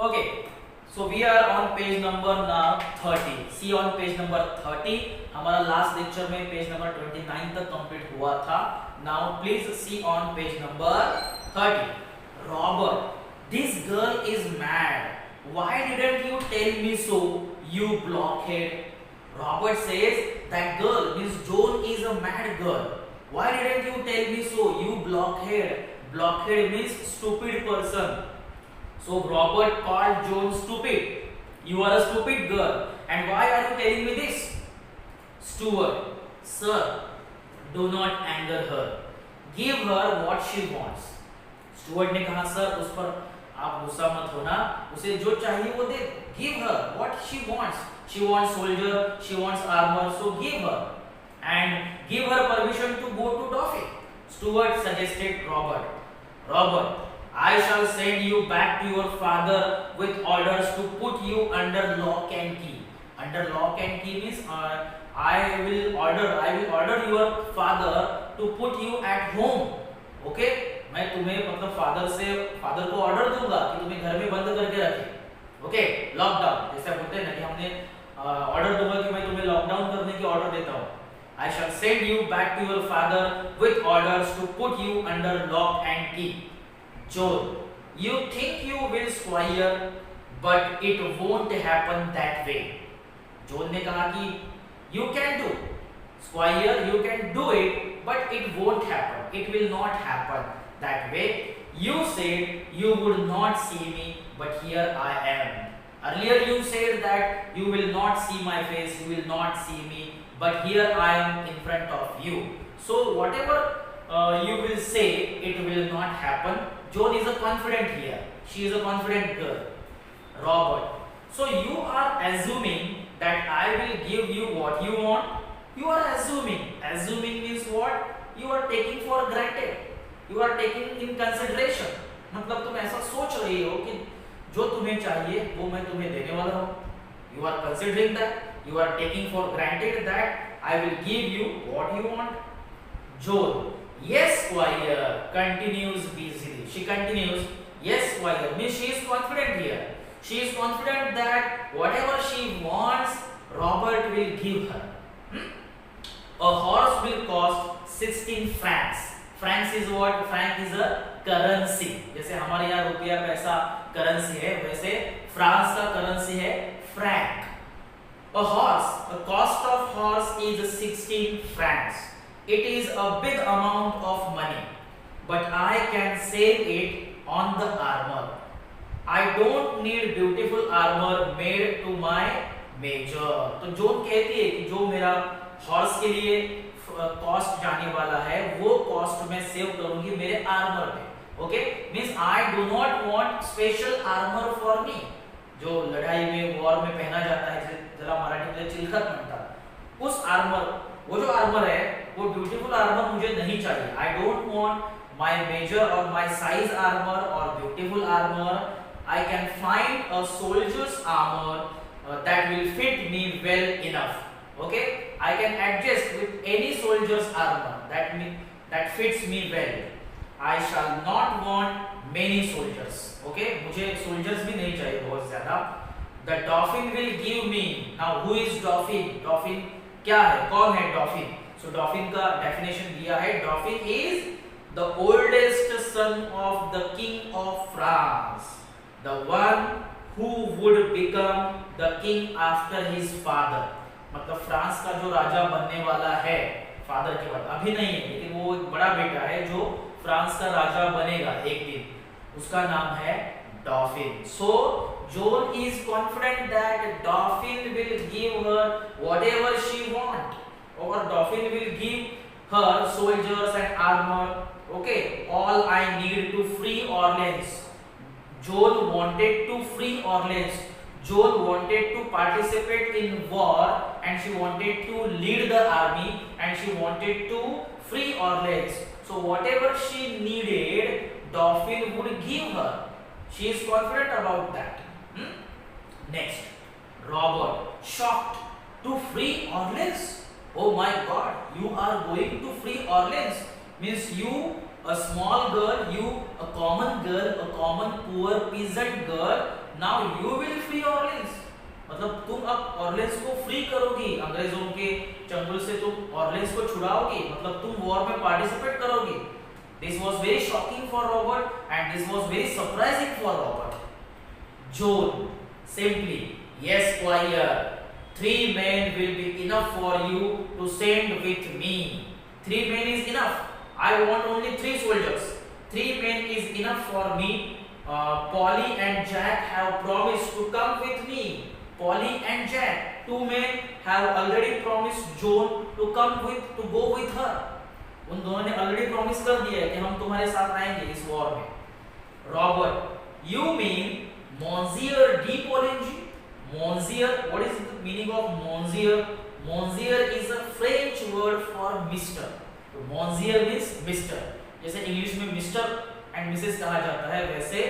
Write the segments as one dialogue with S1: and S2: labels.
S1: Okay, so we are on page number now 30. See on page number 30. हमारा last lecture में page number 29 तक complete हुआ था. Now please see on page number 30. Robert, this girl is mad. Why didn't you tell me so, you blockhead? Robert says that girl, Miss Joan, is a mad girl. Why didn't you tell me so, you blockhead? Blockhead means stupid person. So Robert called Joan stupid. You are a stupid girl. And why are you telling me this? Steward, sir, do not anger her. Give her what she wants. Steward ने कहा sir उस पर आप गुस्सा मत होना, उसे जो चाहिए वो दे. Give her what she wants. She wants soldier, she wants armor, so give her. And give her permission to go to Dauphin. Steward suggested Robert. Robert, I shall send you back to your father with orders to put you under lock and key. Under lock and key means I will order your father to put you at home. Okay? मैं तुम्हें मतलब father को order दूंगा कि तुम्हें घर में बंद करके रखे. ओके, लॉकडाउन जैसे बोलते हैं ना कि हमने ऑर्डर दूंगा कि मैं तुम्हें लॉकडाउन करने की ऑर्डर देता हूँ. I shall send you back to your father with orders to put you under lock and key. Joan, you think you will squire, but it won't happen that way. Joan ने कहा कि you can do squire, you can do it, but it won't happen. It will not happen that way. You said you would not see me, but here I am. Earlier you said that you will not see my face, you will not see me, but here I am in front of you. So whatever you will say, it will not happen. Joan is a confident here. She is a confident girl. Robert, so you are assuming that I will give you what you want. You are assuming. Assuming means what? You are taking for granted. You are taking in consideration. मतलब तुम ऐसा सोच रही हो कि जो तुम्हें चाहिए वो मैं तुम्हें देने वाला हूँ. You are considering that. You are taking for granted that I will give you what you want. Joan, yes, squire, continues busily. She continues, yes, squire, means she is confident here. She is confident that whatever she wants, Robert will give her. A horse will cost 16 francs. Francs is what? Franc is a currency. जैसे हमारे यहाँ रुपया पैसा currency है, वैसे France का currency है franc. A horse, the cost of horse is 16 francs. It is a big amount of money, but I can save it on the armor. I don't need beautiful armor made to my major. तो zone कहती है कि जो मेरा horse के लिए cost जाने वाला है वो कॉस्ट मैं सेव करूंगी मेरे आर्मर में. Okay, means I do not want special armour for me. जो लड़ाई में वॉर में पहना जाता है, जरा मराठी में चिलखत म्हणतात, उस आर्मर, वो जो आर्मर है वो ब्यूटीफुल आर्मर मुझे नहीं चाहिए. I don't want my measure और माय साइज आर्मर और beautiful armour. I can find a soldier's armor that will fit me well enough. Okay, I can adjust with any soldier's armor that fits me well. I shall not want many soldiers. Okay, मुझे soldiers भी नहीं चाहिए बहुत ज़्यादा. The Dauphin will give me. Now who is Dauphin? Dauphin क्या है? कौन है Dauphin? So Dauphin का definition दिया है. Dauphin is the oldest son of the King of France. The one who would become the king after his father. मतलब France का जो राजा बनने वाला है फादर के बाद, अभी नहीं है लेकिन वो एक बड़ा बेटा है जो फ्रांस का राजा बनेगा एक दिन, उसका नाम है Dauphin. So Joan is confident that Dauphin will give her whatever she want, or Dauphin will give her soldiers and armor. Okay, all I need to free Orleans. Joan wanted to free Orleans. Joan wanted to participate in war and she wanted to lead the army and she wanted to free Orleans. So whatever she needed, Dauphin would give her. She is confident about that. Next, Robert, shocked, to free Orleans? Oh my God, you are going to free Orleans? Means you a small girl, you a common girl, a common poor peasant girl, now you will free Orleans. मतलब तुम अब Orleans को free करोगी, अंग्रेजों के चंगुल से तुम ऑर्लेंस को छुड़ाओगी, मतलब तुम वॉर में पार्टिसिपेट करोगी. This was very shocking for Robert and this was very surprising for Robert. John simply, yes squire, 3 men will be enough for you to send with me. 3 men is enough. I want only 3 soldiers. 3 men is enough for me. Polly and Jack have promised to come with me. Polly and Jack, 2 men have already promised John to go with her. उन दोनों ने already promise कर दिया है कि हम तुम्हारे साथ आएंगे इस वॉर में. Robert, you mean Monsieur de Poligny? Monsieur, what is the meaning of Monsieur? Monsieur is a French word for Mister. तो Monsieur means Mister. जैसे इंग्लिश में मिस्टर एंड मिसेस कहा जाता है, वैसे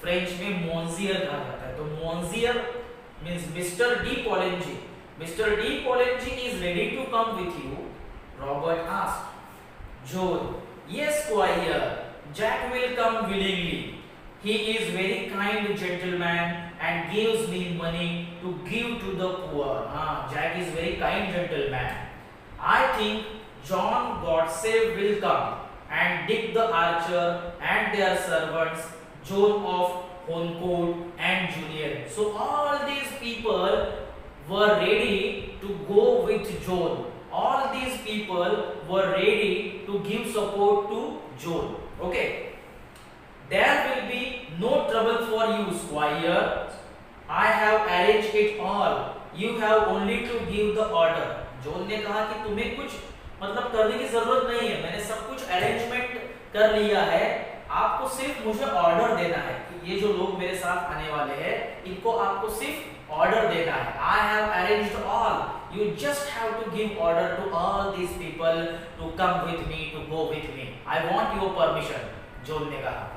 S1: फ्रेंच में Monsieur कहा जाता है. तो Monsieur means Mr. de Poligny. Mr. de Poligny is ready to come with you. Robert asked. John, yes squire, Jack will come willingly. He is very kind gentleman and gives me money to give to the poor. Jack is very kind gentleman. I think John Godse will come and Dick the archer and their servants, John of Honcourt and Junior. So all these people were ready to go with John. All these people were ready to give support to John. Okay. There will be no trouble for you, squire. I have arranged it all. You have only to give the order. John ने कहा कि तुम्हें कुछ मतलब करने की जरूरत नहीं है, मैंने सब कुछ अरेंजमेंट कर लिया है, आपको सिर्फ मुझे ऑर्डर देना है कि ये जो लोग मेरे साथ आने वाले हैं इनको आपको सिर्फ ऑर्डर देना है. I have arranged all. You just have to give order to all these people to come with me, to go with me. I want your permission. John ने कहा.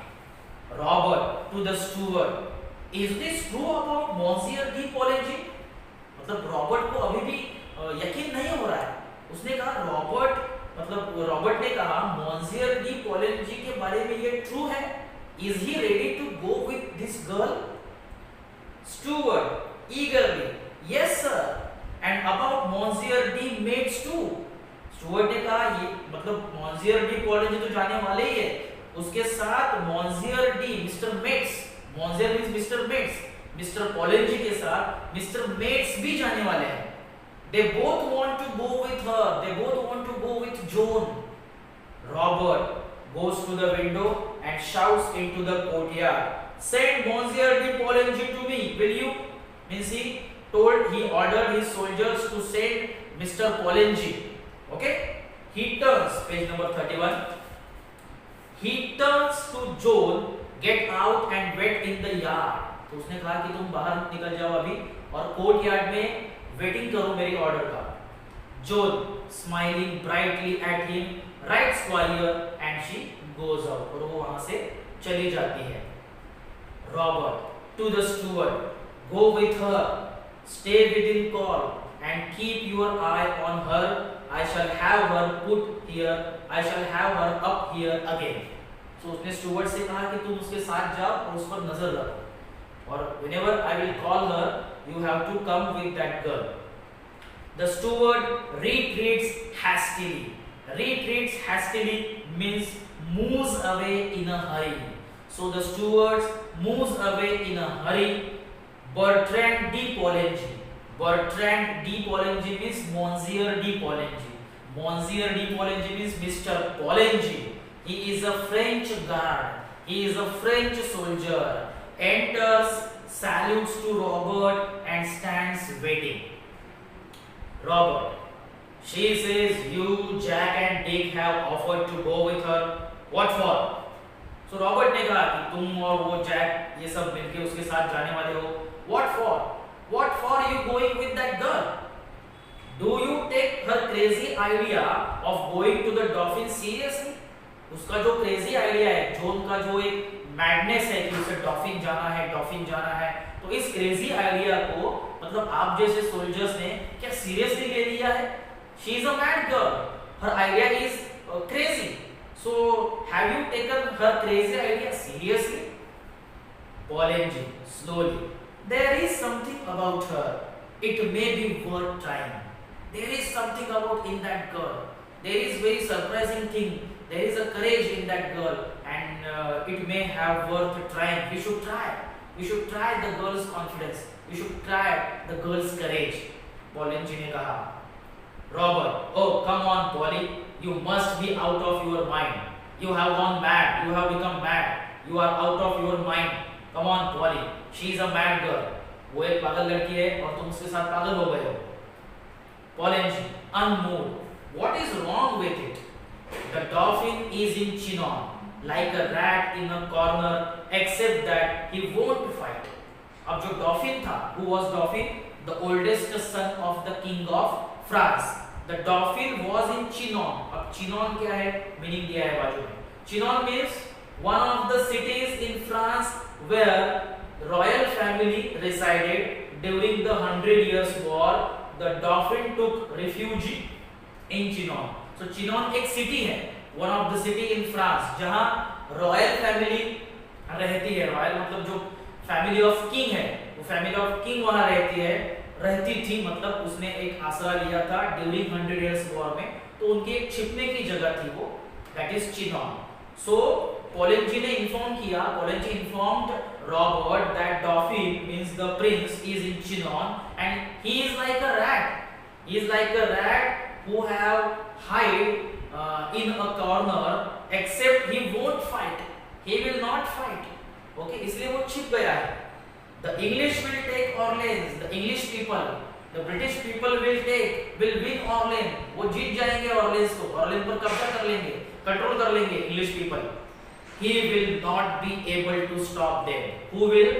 S1: Robert to the steward, is this true about Monsieur de Poligny? मतलब Robert को अभी भी यकीन नहीं हो रहा है. उसने कहा रॉबर्ट ने कहा Monsieur de Poligny के बारे में ये ट्रू है. Is he ready to go with this girl? Steward eagerly, yes sir. And about Monsieur de Metz too. Steward ने कहा ये मतलब Monsieur de Poligny तो जाने वाले ही है, उसके साथ Monsieur de Mr. Metz, Monsieur means Mr. Metz, Mr. Poligny के साथ Mr. Metz भी जाने वाले हैं. They both want to go with her. They both want to go with John. Robert goes to the window and shouts into the courtyard, send Monsieur de Poligny to me, will you? Means he ordered his soldiers to send Mr. Poligny. Okay? He turns, page number 31. He turns to John, get out and wait in the yard. तो उसने कहा कि तुम बाहर निकल जाओ अभी और कोर्ट यार्ड में वेटिंग करो मेरी ऑर्डर का. John smiling brightly at him, right squire, and she goes out. और वो वहां से चली जाती है. Robert to the steward, go with her, stay within call and keep your eye on her. I shall have her put here. I shall have her up here again. So उसने steward से कहा कि तुम उसके साथ जाओ और उस पर नजर रखो और whenever I will call her, you have to come with that girl. The steward retreats hastily. Retreats hastily means moves away in a hurry. So the steward moves away in a hurry. Bertrand de Poligny. Bertrand de Poligny means Monsieur de Poligny. Monsieur de Poligny means Mr. Poligny. He is a French guard. He is a French soldier. Enters, salutes to Robert and stands waiting. Robert. She says you, Jack and Dick have offered to go with her. What for? So Robert ने कहा कि तुम और वो Jack ये सब मिलके उसके साथ जाने वाले हो. What for? What for you going with that girl? Do you take her crazy idea of going to the dolphin seriously? उसका जो crazy idea है, जोन का जो एक madness है कि उसे dolphin जाना है, तो इस crazy idea को मतलब आप जैसे soldiers ने क्या seriously ले लिया है? She is a mad girl. Her idea is crazy. So have you taken her crazy idea seriously? Paul and Jean slowly. There is something about her. It may be worth trying. There is something about in that girl. There is very surprising thing. There is a courage in that girl, and it may have worth trying. We should try. We should try the girl's confidence. We should try the girl's courage. Paul and Jean ने कहा. Robert, oh come on, Polly. You must be out of your mind. You have gone mad. You have become mad. You are out of your mind. Come on, Polly. She is a mad girl. वो एक पागल लड़की है और तुम उसके साथ पागल हो गए हो. Paul and Jean, unmoved. What is wrong with it? The dolphin is in Chinon, like a rat in a corner, except that he won't fight. अब जो dolphin था, who was dolphin? The oldest son of the king of France. The dolphin was in Chinon. अब Chinon क्या है? Meaning दिया है बाजू में. Chinon means one of the cities in France where royal family resided during the 100 Years War. The dolphin took refuge in Chinon. So Chinon एक city है, one of the city in France, जहाँ royal family रहती है. royal मतलब जो family of king है, वो family of king वहाँ रहती थी. मतलब उसने एक आसरा लिया था during 100 Years War में, तो उनकी एक छिपने की जगह थी वो, that is Chinon. So Paul and Jean ने inform किया. Paul and Jean informed Robert that dolphin means the prince is in Chinon and he is like a rat. He is like a rat who have hide in a corner, except he won't fight. He will not fight. Okay, इसलिए वो छिप गया है. The English will take Orleans. The English people, the British people will win Orleans. वो जीत जाएंगे Orleans को. Orleans पर कब्जा कर लेंगे, कंट्रोल कर लेंगे English people. He will not be able to stop them. Who will?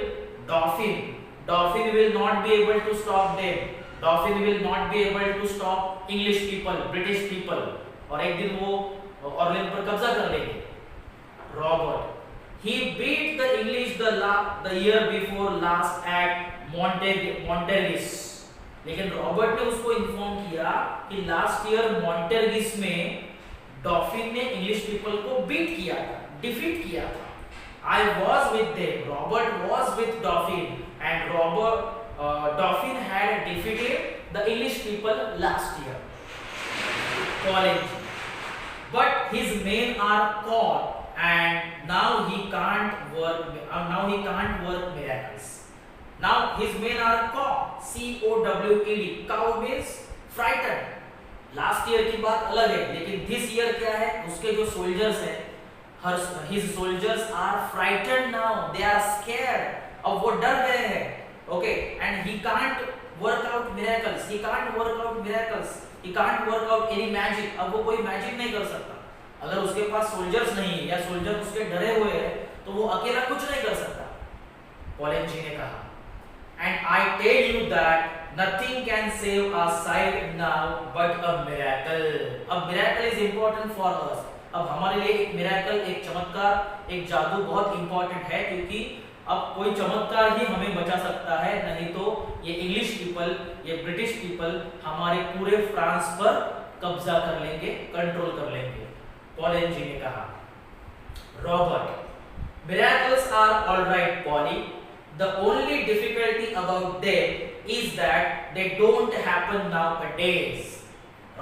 S1: Dolphin. Dolphin will not be able to stop them. Dolphin will not be able to stop English people, British people. और एक दिन वो Orleans पर कब्जा कर लेंगे. Robert. He beat the English the year before last at Montargis. लेकिन Robert ने उसको इन्फॉर्म किया कि लास्ट ईयर मॉन्टेरगिस में डॉल्फिन ने इंग्लिश पीपल को बीट किया था, डिफीट किया था. I was with them. Robert was with Dolphin, and Dolphin had defeated the English people last year. College, but his men are caught. And now he can't work miracles. Now his men are caught. COWED. Cow means frightened. Last year की बात अलग है, लेकिन this year क्या है? उसके जो soldiers हैं, his soldiers are frightened now. They are scared. अब वो डर गए हैं. Okay, and he can't work out miracles. He can't work out miracles. He can't work out any magic. अब वो कोई magic नहीं कर सकता. अगर उसके पास सोल्जर्स नहीं है या सोल्जर उसके डरे हुए हैं तो वो अकेला कुछ नहीं कर सकता. पॉल एंड जीन ने कहा. And I tell you that nothing can save our side now but a miracle. अब miracle is important for us. अब हमारे लिए एक मिरेकल, एक चमत्कार, एक जादू बहुत इंपॉर्टेंट है, क्योंकि अब कोई चमत्कार ही हमें बचा सकता है, नहीं तो ये इंग्लिश पीपल, ये ब्रिटिश पीपल हमारे पूरे फ्रांस पर कब्जा कर लेंगे, कंट्रोल कर लेंगे. पॉल एंड जीन ने कहा. Robert. Miracles are all right, Polly. The only difficulty about them is that they don't happen nowadays.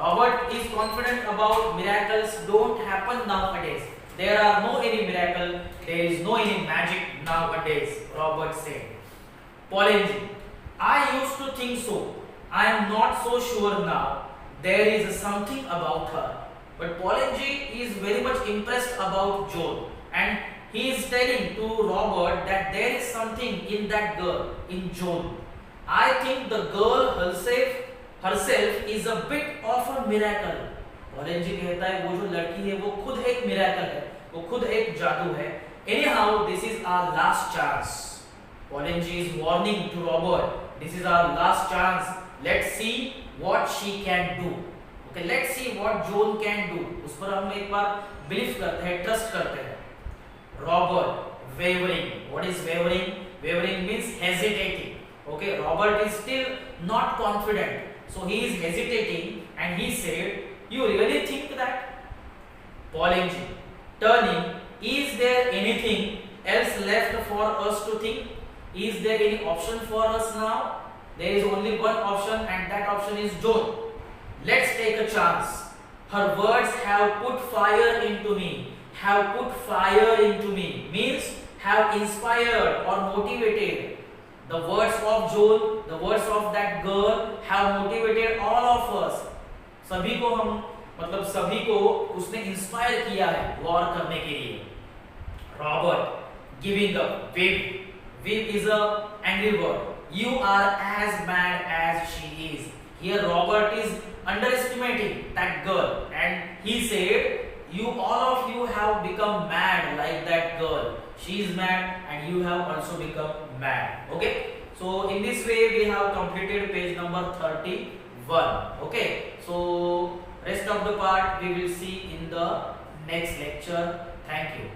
S1: Robert is confident about miracles don't happen nowadays. There are no any miracle. There is no any magic nowadays. Robert said. Paul and Jean. I used to think so. I am not so sure now. There is something about her. But Paul and Jean is very much impressed about Joan, and he is telling to Robert that there is something in that girl, in Joan. I think the girl herself is a bit of a miracle. Paul and Jean कहता है वो जो लड़की है वो खुद एक miracle है, वो खुद एक जादू है. Anyhow, this is our last chance. Paul and Jean is warning to Robert. This is our last chance. Let's see what she can do. Okay, let's see what Joan can do. उस पर हम एक बार believe करते हैं, trust करते हैं. Robert wavering. What is wavering? Wavering means hesitating. Okay, Robert is still not confident, so he is hesitating, and he said, "You really think that?" Paul and Jean. turning. Is there anything else left for us to think? Is there any option for us now? There is only one option, and that option is Joan. Let's take a chance. Her words have put fire into me. Have put fire into me means have inspired or motivated. The words of Joan, the words of that girl have motivated all of us. सभी को हम मतलब सभी को उसने inspire किया है war करने के लिए. Robert giving up. Viv is a angry word. You are as mad as she is. Here Robert is underestimating that girl, and he said, "You all of you have become mad like that girl. She is mad, and you have also become mad." Okay. So in this way we have completed page number 31. Okay. So rest of the part we will see in the next lecture. Thank you.